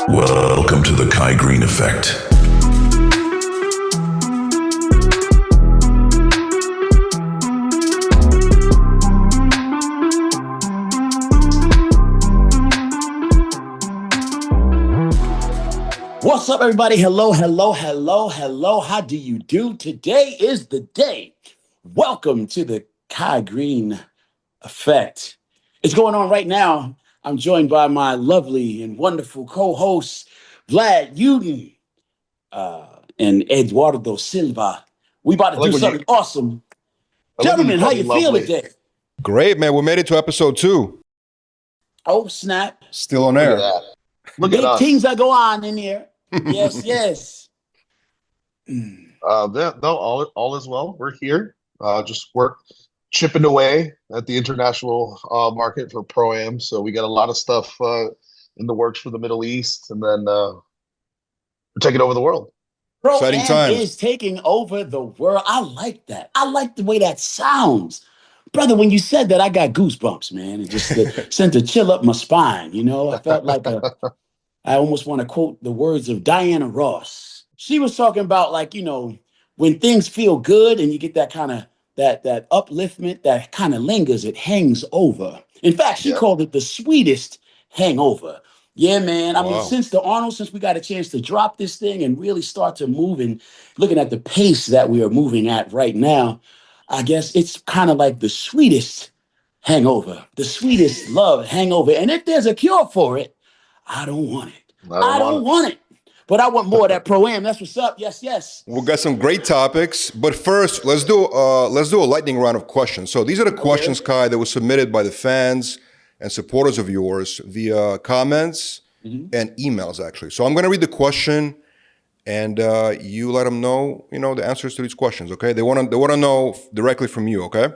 Welcome to the Kai Greene Effect. What's up, everybody? Hello. How do you do? Today is the day. Welcome to the Kai Greene Effect. It's going on right now. I'm joined by my lovely and wonderful co-hosts, Vlad Uden and Eduardo Silva. We about to do something awesome. Gentlemen, how you feel today? Great, man. We made it to episode 2. Oh, snap. Still on air. Look at us. Big things that go on in here. Yes. All is well. We're here. Just chipping away at the international market for Pro-Am. So we got a lot of stuff in the works for the Middle East, and then we're taking over the world. Pro-Am is taking over the world. I like that. I like the way that sounds. Brother, when you said that, I got goosebumps, man. It just sent a chill up my spine, you know? I felt like I almost want to quote the words of Diana Ross. She was talking about, like, you know, when things feel good and you get that kind of that upliftment that kind of lingers, it hangs over. In fact, she called it the sweetest hangover. Yeah, man. I mean, since we got a chance to drop this thing and really start to move, and looking at the pace that we are moving at right now, I guess it's kind of like the sweetest hangover, the sweetest love hangover. And if there's a cure for it, I don't want it. I don't want it. But I want more of that Pro-Am. That's what's up. Yes. We've got some great topics. But first, let's do a lightning round of questions. So these are the questions, Kai, that were submitted by the fans and supporters of yours via comments and emails, actually. So I'm going to read the question, and you let them know, the answers to these questions, okay? They want to know directly from you, okay?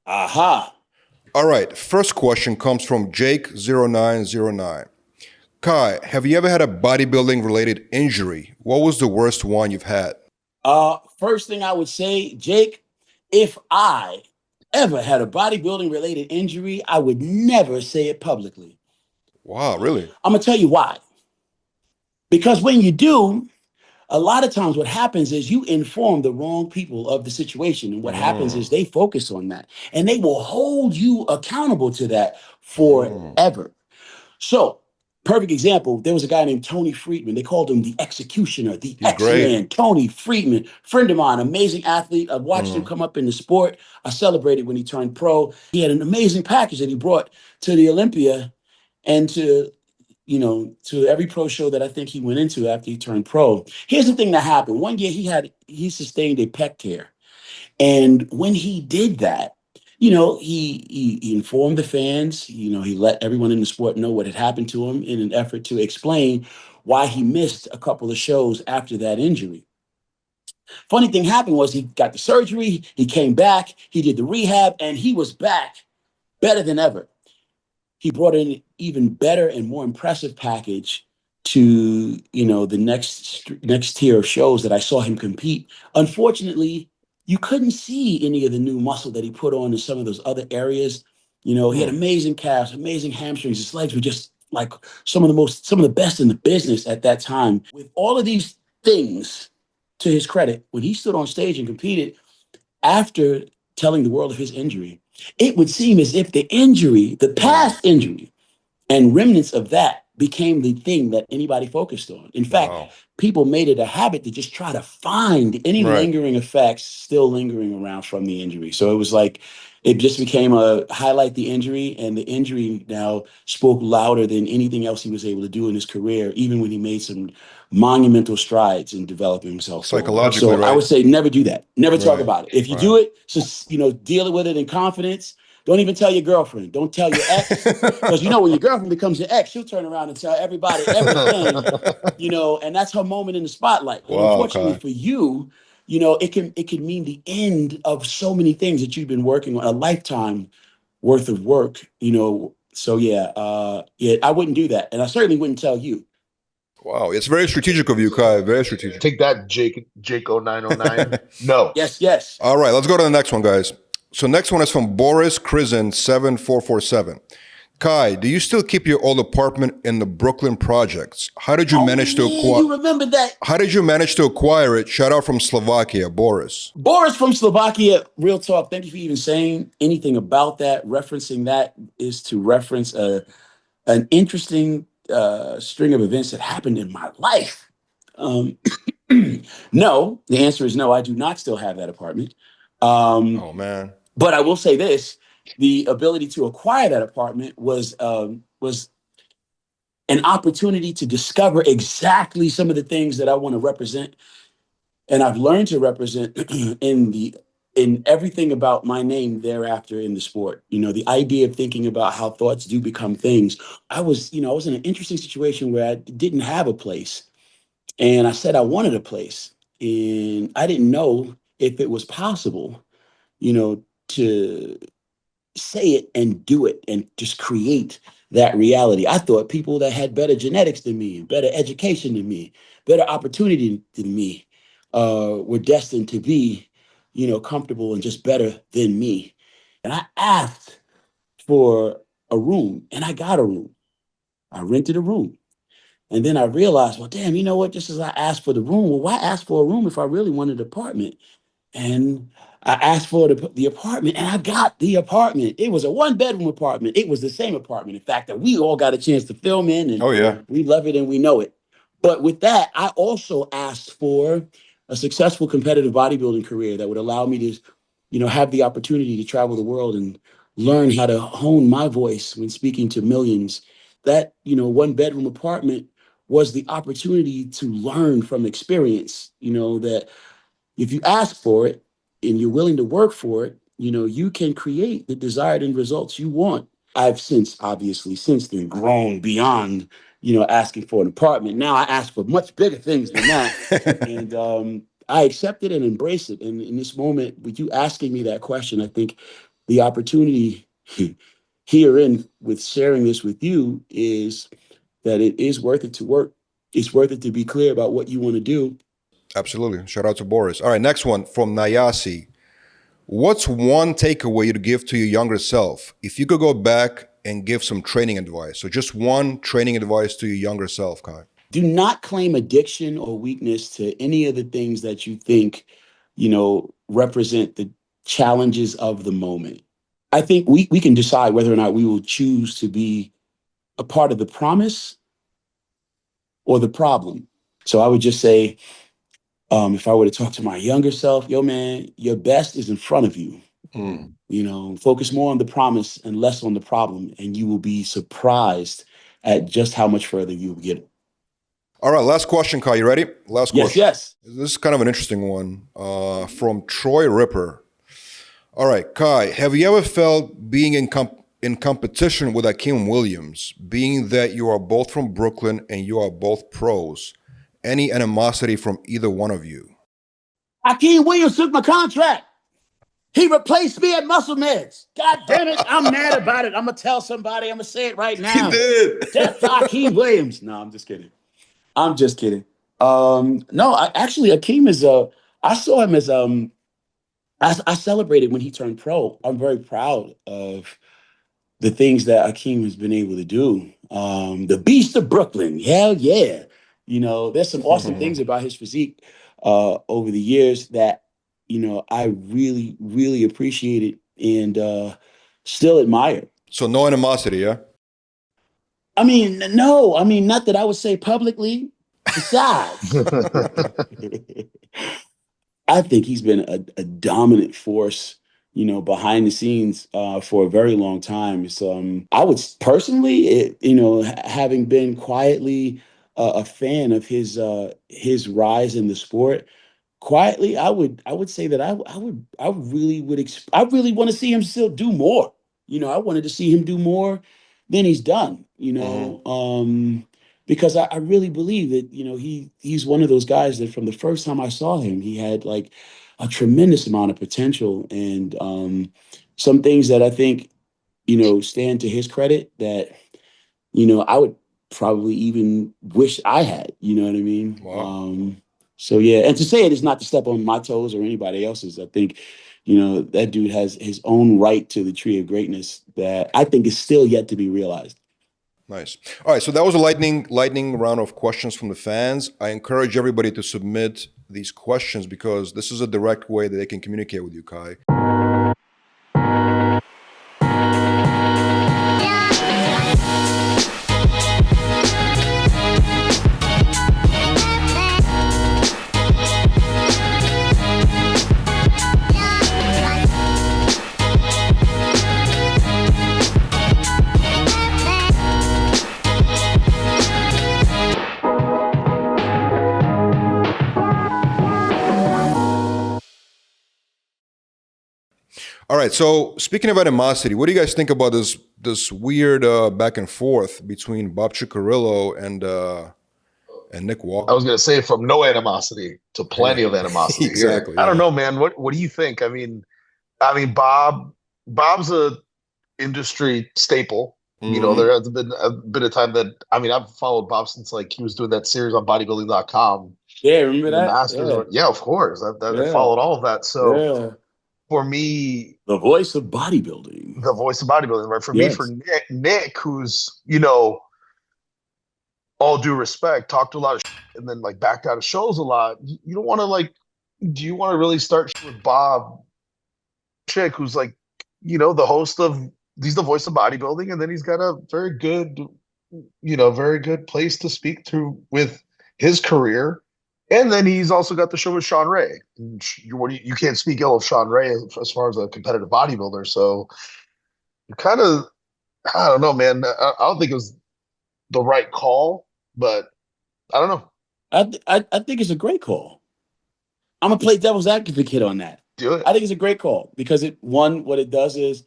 Aha. All right. First question comes from Jake0909. Kai, have you ever had a bodybuilding-related injury? What was the worst one you've had? First thing I would say, Jake, if I ever had a bodybuilding-related injury, I would never say it publicly. Wow, really? I'm going to tell you why. Because when you do, a lot of times what happens is you inform the wrong people of the situation. And what happens is they focus on that. And they will hold you accountable to that forever. So, perfect example, there was a guy named Tony Friedman. They called him the executioner, the X-Man. Tony Friedman, friend of mine, amazing athlete. I watched him come up in the sport. I celebrated when he turned pro. He had an amazing package that he brought to the Olympia and to every pro show that I think he went into after he turned pro. Here's the thing that happened. One year he sustained a pec tear. And when he did that, he informed the fans, he let everyone in the sport know what had happened to him in an effort to explain why he missed a couple of shows after that injury. Funny thing happened was he got the surgery, he came back, he did the rehab, and he was back better than ever. He brought in an even better and more impressive package to, the next tier of shows that I saw him compete. Unfortunately, you couldn't see any of the new muscle that he put on in some of those other areas. He had amazing calves, amazing hamstrings. His legs were just like some of the best in the business at that time. With all of these things, to his credit, when he stood on stage and competed, after telling the world of his injury, it would seem as if the injury, the past injury, and remnants of that became the thing that anybody focused on. In fact, people made it a habit to just try to find any lingering effects still lingering around from the injury. So it was like, it just became a highlight the injury, and the injury now spoke louder than anything else he was able to do in his career, even when he made some monumental strides in developing himself. Psychologically, so I would say never do that. Never talk about it. If you do it, just, deal with it in confidence. Don't even tell your girlfriend. Don't tell your ex. Because, when your girlfriend becomes your ex, she'll turn around and tell everybody everything, and that's her moment in the spotlight. And unfortunately for you, it can mean the end of so many things that you've been working on, a lifetime worth of work, So, I wouldn't do that. And I certainly wouldn't tell you. Wow, it's very strategic of you, Kai. Very strategic. Take that, Jake 0909. No. Yes. All right, let's go to the next one, guys. So next one is from Boris Krizin 7447. Kai, do you still keep your old apartment in the Brooklyn projects? How did you manage to acquire? You remember that? How did you manage to acquire it? Shout out from Slovakia, Boris. Boris from Slovakia, real talk. Thank you for even saying anything about that. Referencing that is to reference an interesting string of events that happened in my life. No, the answer is no. I do not still have that apartment. Oh man. But I will say this: the ability to acquire that apartment was an opportunity to discover exactly some of the things that I want to represent, and I've learned to represent in everything about my name thereafter in the sport. You know, the idea of thinking about how thoughts do become things. I was in an interesting situation where I didn't have a place, and I said I wanted a place, and I didn't know if it was possible, to say it and do it and just create that reality. I thought people that had better genetics than me, better education than me, better opportunity than me, were destined to be, comfortable and just better than me. And I asked for a room and I got a room. I rented a room. And then I realized, well, damn, you know what? Just as I asked for the room, well, why ask for a room if I really wanted an apartment? And I asked for the apartment and I got the apartment. It was a 1-bedroom apartment. It was the same apartment, in fact, that we all got a chance to film in, and Oh yeah. we love it and we know it. But with that, I also asked for a successful competitive bodybuilding career that would allow me to, have the opportunity to travel the world and learn how to hone my voice when speaking to millions. That, 1-bedroom apartment was the opportunity to learn from experience, that if you ask for it and you're willing to work for it, you can create the desired end results you want. I've since then grown beyond, asking for an apartment. Now I ask for much bigger things than that. And I accept it and embrace it. And in this moment, with you asking me that question, I think the opportunity herein with sharing this with you is that it is worth it to work. It's worth it to be clear about what you want to do. Absolutely. Shout out to Boris. All right, next one from Nayasi. What's one takeaway you'd give to your younger self if you could go back and give some training advice? So just one training advice to your younger self, Kai. Do not claim addiction or weakness to any of the things that you think, represent the challenges of the moment. I think we can decide whether or not we will choose to be a part of the promise or the problem. So I would just say, if I were to talk to my younger self, yo, man, your best is in front of you. Focus more on the promise and less on the problem, and you will be surprised at just how much further you will get. All right, last question, Kai. You ready? Last question. Yes. This is kind of an interesting one from Troy Ripper. All right, Kai, have you ever felt being in competition with Akim Williams, being that you are both from Brooklyn and you are both pros? Any animosity from either one of you? Akim Williams took my contract. He replaced me at Muscle Meds. God damn it. I'm mad about it. I'm going to tell somebody. I'm going to say it right now. He did. Death to Akim Williams. No, I'm just kidding. No, actually, Akim is, I saw him as, I celebrated when he turned pro. I'm very proud of the things that Akim has been able to do. The Beast of Brooklyn. Hell yeah. There's some awesome things about his physique over the years that, I really, really appreciated and still admire. So no animosity, yeah? No. Not that I would say publicly. Besides, I think he's been a dominant force, behind the scenes for a very long time. So I would personally, having been quietly a fan of his rise in the sport, quietly, I would say that I really I really want to see him still do more. I wanted to see him do more than he's done. Because I really believe that he's one of those guys that from the first time I saw him, he had like a tremendous amount of potential and some things that I think stand to his credit that I would probably even wish I had. You know what I mean? Wow. So yeah, and to say it is not to step on my toes or anybody else's. I think You know, that dude has his own right to the tree of greatness that I think is still yet to be realized. Nice. All right, so that was a lightning round of questions from the fans. I encourage everybody to submit these questions because this is a direct way that they can communicate with you, Kai. All right. So speaking of animosity, what do you guys think about this weird back and forth between Bob Cicherillo and Nick Walker? I was gonna say from no animosity to plenty of animosity Exactly. here. I don't know, man. What do you think? I mean, Bob's a industry staple. You know, there has been a bit of time that I've followed Bob since like he was doing that series on bodybuilding.com. Yeah, remember The that? Masters. Yeah, Yeah, of course. I yeah, followed all of that. So yeah. for me, The voice of bodybuilding. the voice of bodybuilding, right? For me, for Yes. Nick, who's, you know, all due respect, talked a lot of shit and then like backed out of shows a lot. You don't want to like, do you want to really start with Bob Chick, who's like, you know, the host of, he's the voice of bodybuilding, and then he's got a very good, you know, very good place to speak to with his career. And then he's also got the show with Sean Ray. And you can't speak ill of Sean Ray as far as a competitive bodybuilder. So you kind of, I don't know, man. I don't think it was the right call, but I don't know. I think it's a great call. I'm gonna play devil's advocate on that. Do it. I think it's a great call because what it does is,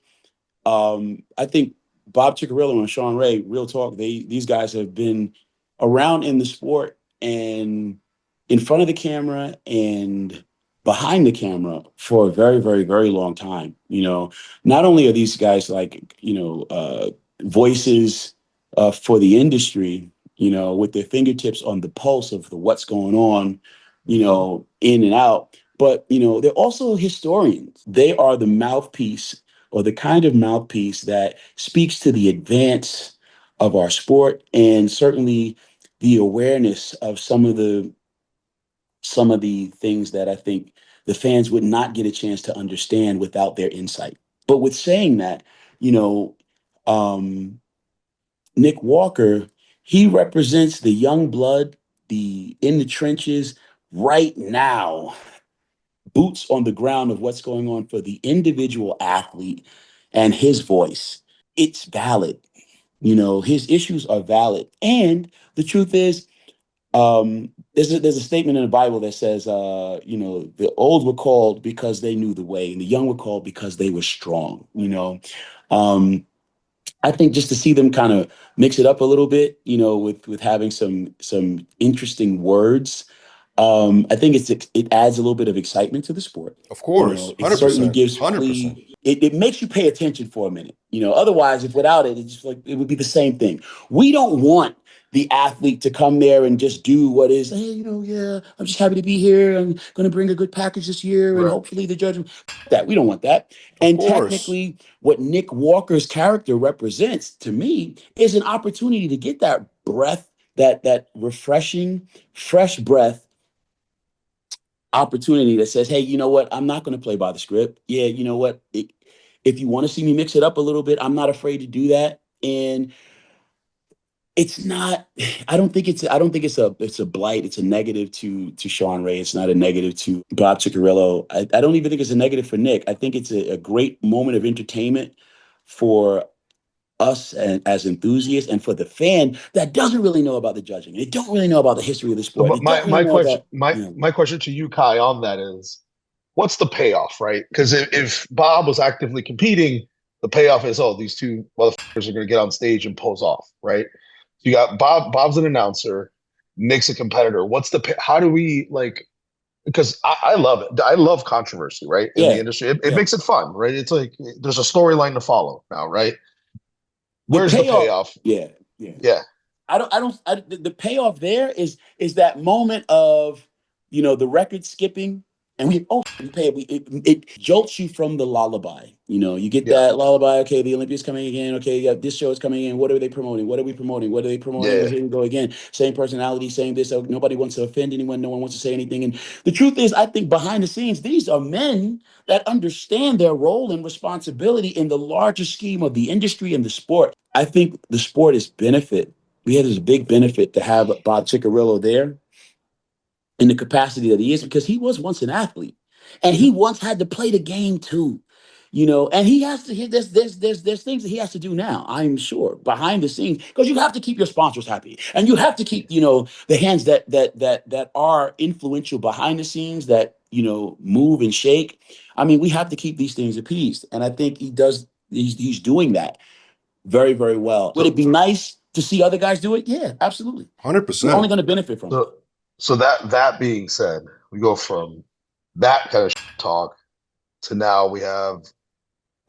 I think Bob Cicherillo and Sean Ray, real talk, these guys have been around in the sport and in front of the camera and behind the camera for a very, very, very long time. You know, not only are these guys like, you know, voices for the industry, you know, with their fingertips on the pulse of what's going on, you know, in and out, but, you know, they're also historians. They are the mouthpiece or the kind of mouthpiece that speaks to the advance of our sport and certainly the awareness of some of the things that I think the fans would not get a chance to understand without their insight. But with saying that, you know, Nick Walker, he represents the young blood, the in the trenches right now, boots on the ground of what's going on for the individual athlete and his voice. It's valid. You know, his issues are valid. And the truth is, there's a statement in the Bible that says, you know, the old were called because they knew the way, and the young were called because they were strong. You know, I think just to see them kind of mix it up a little bit, you know, with having some interesting words, I think it adds a little bit of excitement to the sport. Of course, You know, it certainly 100%, gives 100%. it makes you pay attention for a minute. You know, otherwise, if without it, it's just like it would be the same thing. We don't want the athlete to come there and just do what is, hey, you know, yeah, I'm just happy to be here. I'm going to bring a good package this year, and Right. hopefully the judge that we don't want that. Of And course. technically, what Nick Walker's character represents to me is an opportunity to get that breath, that refreshing, fresh breath opportunity that says, hey, you know what? I'm not going to play by the script. Yeah, you know what? If you want to see me mix it up a little bit, I'm not afraid to do that. And it's not, I don't think it's a blight. It's a negative to Sean Ray. It's not a negative to Bob Cicherillo. I don't even think it's a negative for Nick. I think it's a great moment of entertainment for us and as enthusiasts and for the fan that doesn't really know about the judging. They don't really know about the history of the sport. But They don't really my know question, about, you know, my question to you, Kai, on that is, what's the payoff, right? Because if Bob was actively competing, the payoff is, oh, these two motherfuckers are going to get on stage and pose off, right? So you got Bob. Bob's an announcer. Nick's a competitor. How do we like? Because I love it. I love controversy, right? In the yeah, industry, it yeah. makes it fun, right? It's like there's a storyline to follow now, right? The Where's the payoff? Yeah, yeah. Yeah, The payoff there is that moment of, you know, the record skipping And we pay it jolts you from the lullaby. You get Yeah. that lullaby. Okay, the Olympics coming again. Okay, yeah, this show is coming in. What are they promoting? What are we promoting? What are they promoting? Yeah. Here we go again. Same personality, saying this. Nobody wants to offend anyone. No one wants to say anything. And the truth is, I think behind the scenes, these are men that understand their role and responsibility in the larger scheme of the industry and the sport. I think the sport is benefit. We had this big benefit to have Bob Cicherillo there in the capacity that he is, because he was once an athlete and he once had to play the game too, and he has to, there's things that he has to do now, I'm sure, behind the scenes, because you have to keep your sponsors happy, and you have to keep, the hands that are influential behind the scenes, that, move and shake. I mean, we have to keep these things appeased. And I think he's doing that very, very well. Would it be nice to see other guys do it? Yeah, absolutely. We're 100%. only going to benefit from it. So that being said, we go from that kind of talk to now we have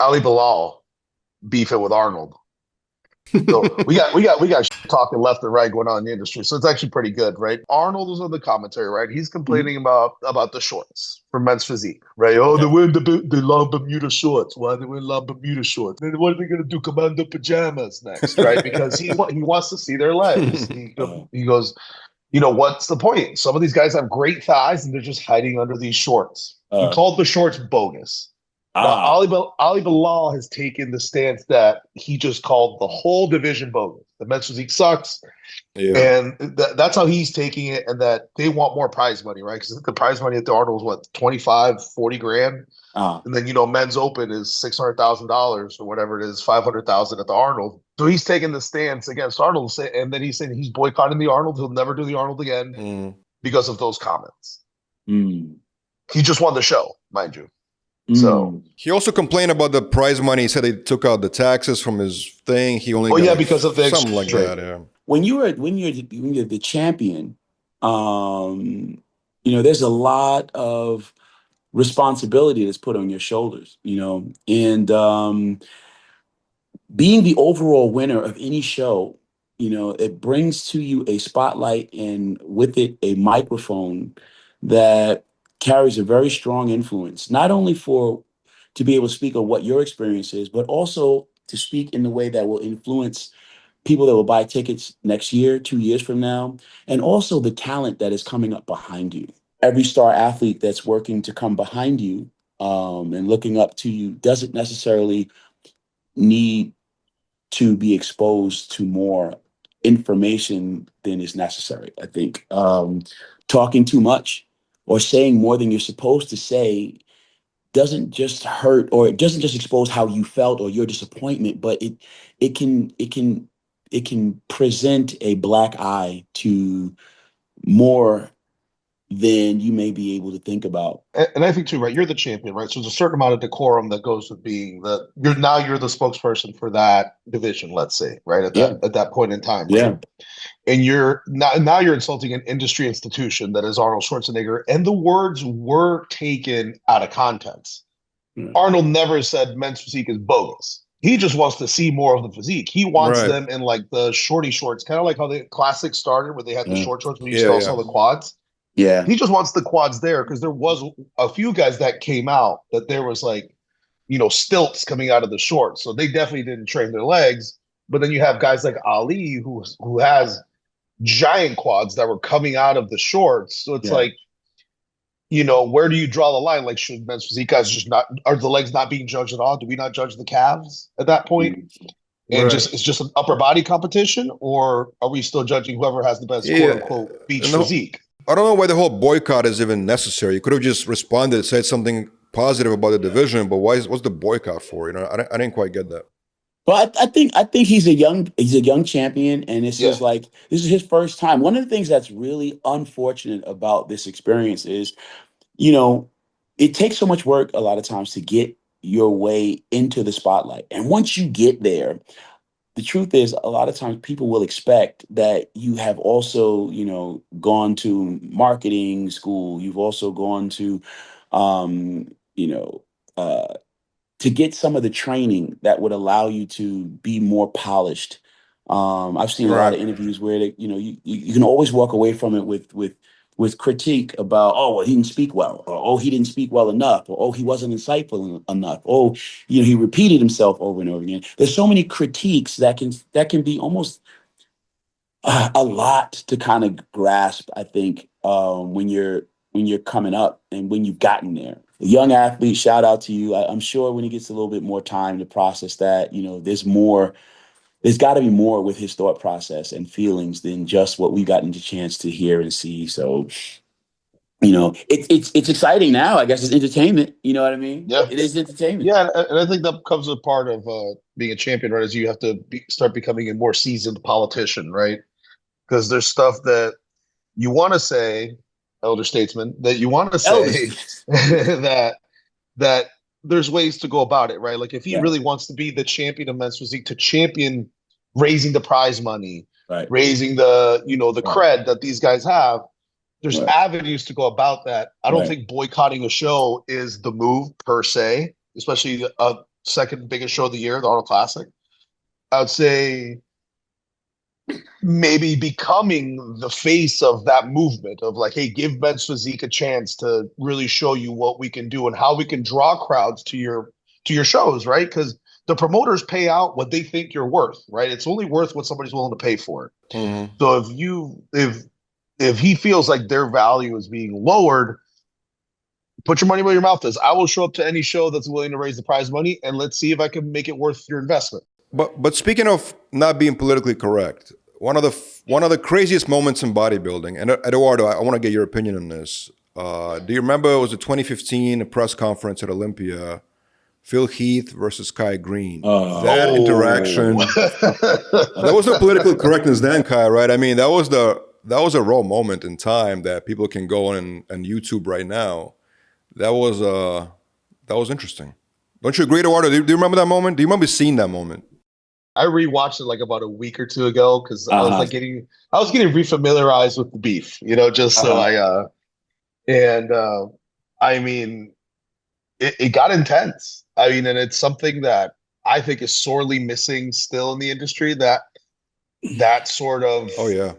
Ali Bilal beefing with Arnold. So we got talking left and right going on in the industry. So it's actually pretty good, right? Arnold was on the commentary, right? He's complaining about the shorts for men's physique, right? Oh, Okay. they're wearing the long Bermuda shorts. Why are they wearing long Bermuda shorts? Then what are they gonna do? Commando pajamas next, right? Because he wants to see their legs. He goes, what's the point? Some of these guys have great thighs and they're just hiding under these shorts. He called the shorts bogus. Now, Ali Bilal has taken the stance that he just called the whole division bogus. The men's physique sucks. Yeah. And that's how he's taking it, and that they want more prize money, right? Because the prize money at the Arnold was what, 25, 40 grand? And then, men's open is $600,000 or whatever it is, 500,000 at the Arnold. So he's taking the stance against Arnold, and then he's saying he's boycotting the Arnold. He'll never do the Arnold again because of those comments. He just won the show, mind you. So he also complained about the prize money. He said they took out the taxes from his thing. He only got because of the something like exchange. that. Yeah. When you're the champion, there's a lot of responsibility that's put on your shoulders, and being the overall winner of any show, it brings to you a spotlight, and with it a microphone that carries a very strong influence, not only to be able to speak on what your experience is, but also to speak in the way that will influence people that will buy tickets next year, 2 years from now, and also the talent that is coming up behind you. Every star athlete that's working to come behind you, and looking up to you, doesn't necessarily need to be exposed to more information than is necessary. I think talking too much or saying more than you're supposed to say doesn't just hurt, or it doesn't just expose how you felt or your disappointment, but it can present a black eye to more than you may be able to think about. And I think too, right? You're the champion, right? So there's a certain amount of decorum that goes with being you're the spokesperson for that division, let's say, right? At that point in time, right? Yeah. And you're now you're insulting an industry institution that is Arnold Schwarzenegger, and the words were taken out of context. Arnold never said men's physique is bogus. He just wants to see more of the physique. He wants them in like the shorty shorts, kind of like how the Classic started, where they had the short shorts, but you still saw the quads. Yeah. He just wants the quads there, because there was a few guys that came out that there was like, stilts coming out of the shorts. So they definitely didn't train their legs. But then you have guys like Ali who has giant quads that were coming out of the shorts. So it's like, where do you draw the line? Like, should men's physique guys are the legs not being judged at all? Do we not judge the calves at that point? And it's just an upper body competition, or are we still judging whoever has the best quote unquote beach physique? I don't know why the whole boycott is even necessary. You could have just responded, said something positive about the division, but what's the boycott for? I didn't quite get that. Well, I think he's a young champion, and this is his first time. One of the things that's really unfortunate about this experience is, it takes so much work a lot of times to get your way into the spotlight. And once you get there, the truth is, a lot of times people will expect that you have also, gone to marketing school. You've also gone to, to get some of the training that would allow you to be more polished. I've seen a lot of interviews where you can always walk away from it with with critique about, oh, well, he didn't speak well, or oh, he didn't speak well enough, or oh, he wasn't insightful enough, oh, he repeated himself over and over again. There's so many critiques that can be almost a lot to kind of grasp, I think, when you're coming up and when you've gotten there. A young athlete, shout out to you. I'm sure when he gets a little bit more time to process that, there's got to be more with his thought process and feelings than just what we've gotten the chance to hear and see. So, it's exciting now. I guess it's entertainment. You know what I mean? Yeah. It is entertainment. Yeah, and I think that comes a part of being a champion, right? Is you have to start becoming a more seasoned politician, right? Because there's stuff that you want to say, elder statesman, that you want to say that there's ways to go about it, right? Like if he Yeah. really wants to be the champion of men's physique, to champion raising the prize money, Right. raising the cred that these guys have, there's Right. avenues to go about that. I don't Right. think boycotting a show is the move per se, especially a second biggest show of the year, the Arnold Classic. I would say maybe becoming the face of that movement of like, hey, give men's physique a chance to really show you what we can do and how we can draw crowds to your shows, right? Because the promoters pay out what they think you're worth, right? It's only worth what somebody's willing to pay for it. Mhm. So if he feels like their value is being lowered, put your money where your mouth is. I will show up to any show that's willing to raise the prize money, and let's see if I can make it worth your investment. But speaking of not being politically correct, one of the craziest moments in bodybuilding, and Eduardo, I want to get your opinion on this. Do you remember it was a 2015 press conference at Olympia, Phil Heath versus Kai Greene? That interaction, there was no political correctness then, Kai, right? I mean, that was a raw moment in time that people can go on and YouTube right now. That was interesting. Don't you agree, Eduardo? Do you remember that moment? Do you remember seeing that moment? I rewatched it like about a week or two ago because I was getting refamiliarized with the beef, I mean, it got intense. I mean, and it's something that I think is sorely missing still in the industry, that sort of, Oh yeah.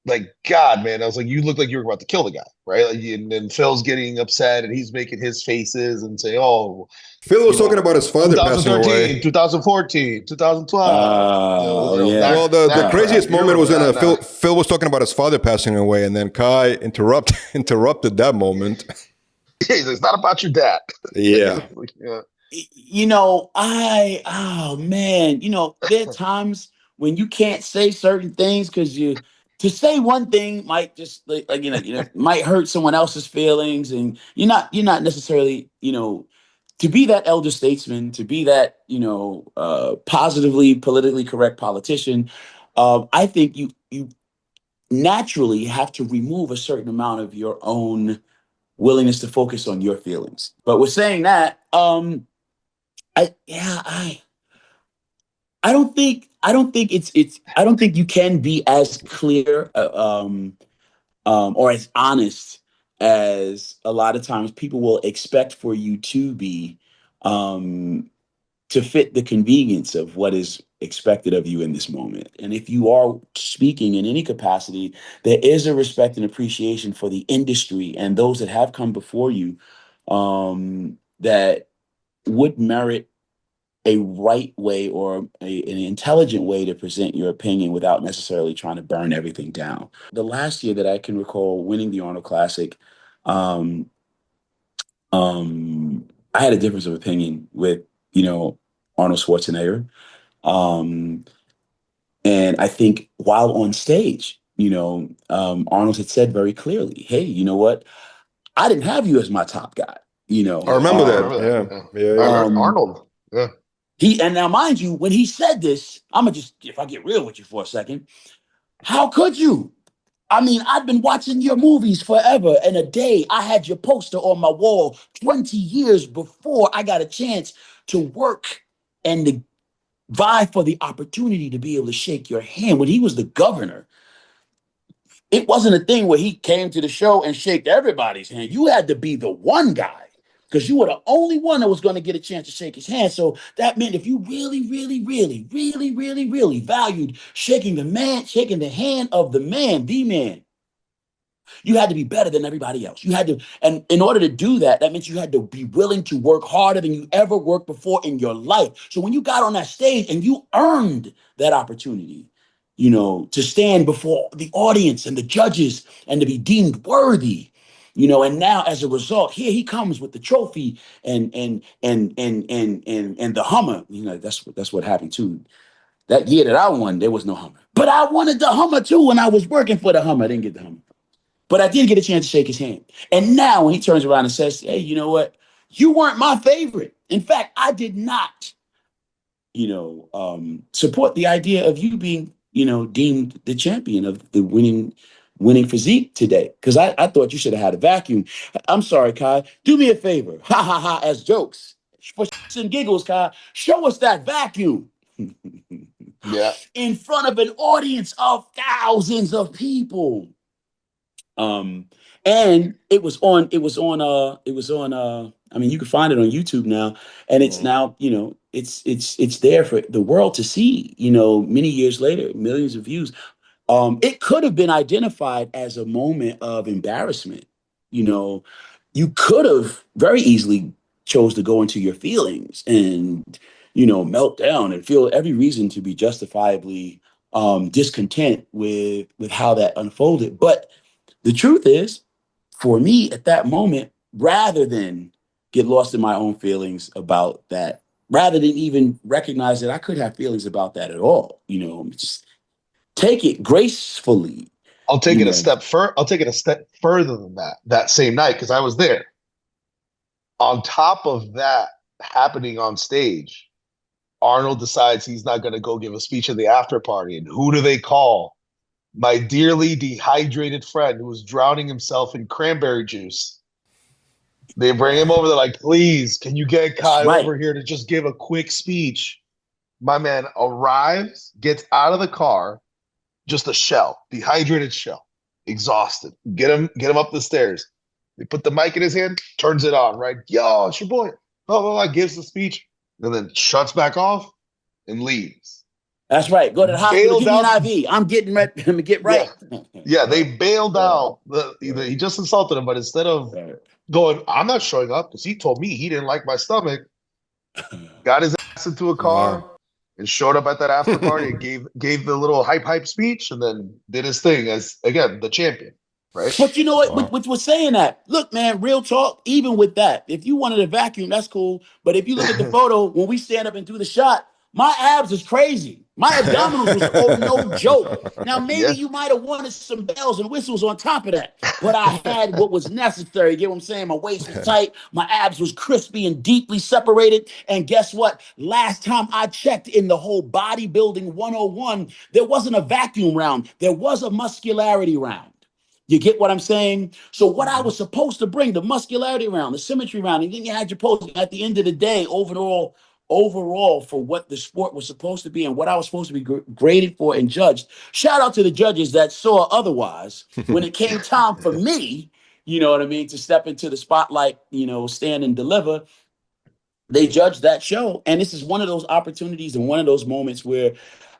like, God, man, I was like, you look like you were about to kill the guy, right? Like, and Phil's getting upset and he's making his faces and saying, oh, Phil was talking about his father passing away. 2014, 2012. Yeah. Well, the craziest moment was when Phil. Phil was talking about his father passing away, and then Kai interrupted that moment. It's not about your dad. Yeah. Yeah. Oh man, there are times when you can't say certain things because to say one thing might just might hurt someone else's feelings, and you're not necessarily, to be that elder statesman, to be that, positively politically correct politician. I think you naturally have to remove a certain amount of your own willingness to focus on your feelings. But with saying that, I don't think I don't think you can be as clear or as honest as a lot of times people will expect for you to be, to fit the convenience of what is expected of you in this moment. And if you are speaking in any capacity, there is a respect and appreciation for the industry and those that have come before you, that would merit a right way or an intelligent way to present your opinion without necessarily trying to burn everything down. The last year that I can recall winning the Arnold Classic, um, I had a difference of opinion with, Arnold Schwarzenegger. And I think while on stage, Arnold had said very clearly, hey, you know what? I didn't have you as my top guy, I remember I that. remember that. Yeah. Arnold. Yeah. And now, mind you, when he said this, I'm gonna just, if I get real with you for a second, how could you? I mean, I've been watching your movies forever, and a day I had your poster on my wall 20 years before I got a chance to work and to vie for the opportunity to be able to shake your hand. When he was the governor, it wasn't a thing where he came to the show and shaked everybody's hand. You had to be the one guy because you were the only one that was going to get a chance to shake his hand. So that meant if you really, really, really, really, really, really valued shaking the hand of the man, You had to be better than everybody else. You had to, and in order to do that, that meant you had to be willing to work harder than you ever worked before in your life. So when you got on that stage and you earned that opportunity, to stand before the audience and the judges and to be deemed worthy, and now as a result, here he comes with the trophy and the Hummer. That's what happened too. That year that I won, there was no Hummer. But I wanted the Hummer too when I was working for the Hummer. I didn't get the Hummer. But I did get a chance to shake his hand. And now when he turns around and says, hey, you know what? You weren't my favorite. In fact, I did not, support the idea of you being, deemed the champion of the winning physique today. Because I thought you should have had a vacuum. I'm sorry, Kai. Do me a favor. Ha ha ha, as jokes. For shits and giggles, Kai, show us that vacuum. Yeah. In front of an audience of thousands of people. And I mean, you can find it on YouTube now, and it's now, it's there for the world to see, many years later, millions of views. It could have been identified as a moment of embarrassment. You could have very easily chose to go into your feelings and, melt down and feel every reason to be justifiably discontent with how that unfolded. But the truth is, for me at that moment, rather than get lost in my own feelings about that, rather than even recognize that I could have feelings about that at all, just take it gracefully. I'll take it a step further than that same night, because I was there. On top of that happening on stage, Arnold decides he's not going to go give a speech at the after party. And who do they call? My dearly dehydrated friend who was drowning himself in cranberry juice. They bring him over. They're like, please, can you get Kai over here to just give a quick speech? My man arrives, gets out of the car, just a shell, dehydrated shell, exhausted. Get him up the stairs. They put the mic in his hand, turns it on, right? Yo, it's your boy. Blah, blah, blah, gives the speech, and then shuts back off and leaves. That's right. Go to the hospital, give me an IV. I'm getting ready to get right. Yeah, they bailed out. He just insulted him, but instead of going, I'm not showing up because he told me he didn't like my stomach, got his ass into a car and showed up at that after party and gave the little hype speech and then did his thing as, again, the champion. Right. But you know what? Which was saying that. Look, man, real talk, even with that, if you wanted a vacuum, that's cool. But if you look at the photo, when we stand up and do the shot, my abs is crazy. My abdominals was no joke. Now, maybe you might have wanted some bells and whistles on top of that, but I had what was necessary. You get what I'm saying? My waist was tight. My abs was crispy and deeply separated. And guess what? Last time I checked in the whole bodybuilding 101, there wasn't a vacuum round. There was a muscularity round. You get what I'm saying? So what I was supposed to bring, the muscularity round, the symmetry round, and then you had your posing at the end of the day, overall for what the sport was supposed to be and what I was supposed to be graded for and judged. Shout out to the judges that saw otherwise. When it came time for me, you know what I mean, to step into the spotlight, stand and deliver, they judged that show. And this is one of those opportunities and one of those moments where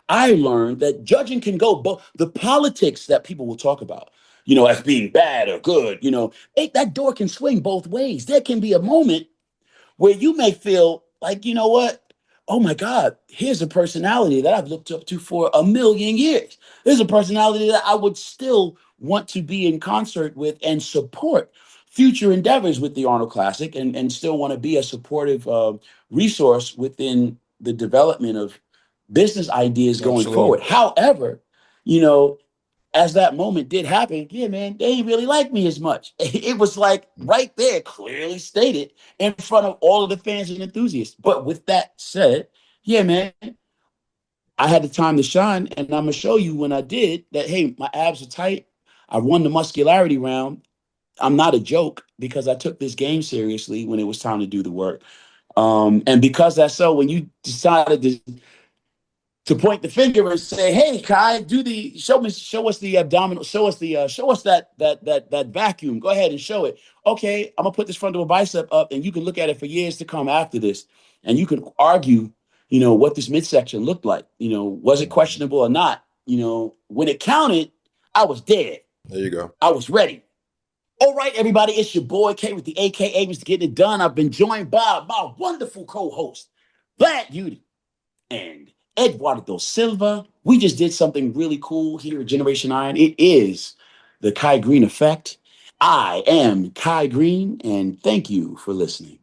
I learned that judging can go both. The politics that people will talk about, as being bad or good, that door can swing both ways. There can be a moment where you may feel like, you know what? Oh my God, here's a personality that I've looked up to for a million years. There's a personality that I would still want to be in concert with and support future endeavors with the Arnold Classic and still want to be a supportive resource within the development of business ideas going forward. However, as that moment did happen, yeah, man, they ain't really like me as much. It was like right there, clearly stated in front of all of the fans and enthusiasts. But with that said, yeah, man, I had the time to shine, and I'm gonna show you when I did that. Hey, my abs are tight. I won the muscularity round. I'm not a joke because I took this game seriously when it was time to do the work. And because that's so, when you decided to point the finger and say, "Hey, Kai, show us the abdominal, show us that vacuum. Go ahead and show it." Okay, I'm gonna put this frontal bicep up, and you can look at it for years to come after this, and you can argue, what this midsection looked like. Was it questionable or not? When it counted, I was dead. There you go. I was ready. All right, everybody, it's your boy K with the AKA Mr. Getting It Done. I've been joined by my wonderful co-host, Black Beauty and Eduardo Silva. We just did something really cool here at Generation Iron. It is the Kai Greene Effect. I am Kai Greene, and thank you for listening.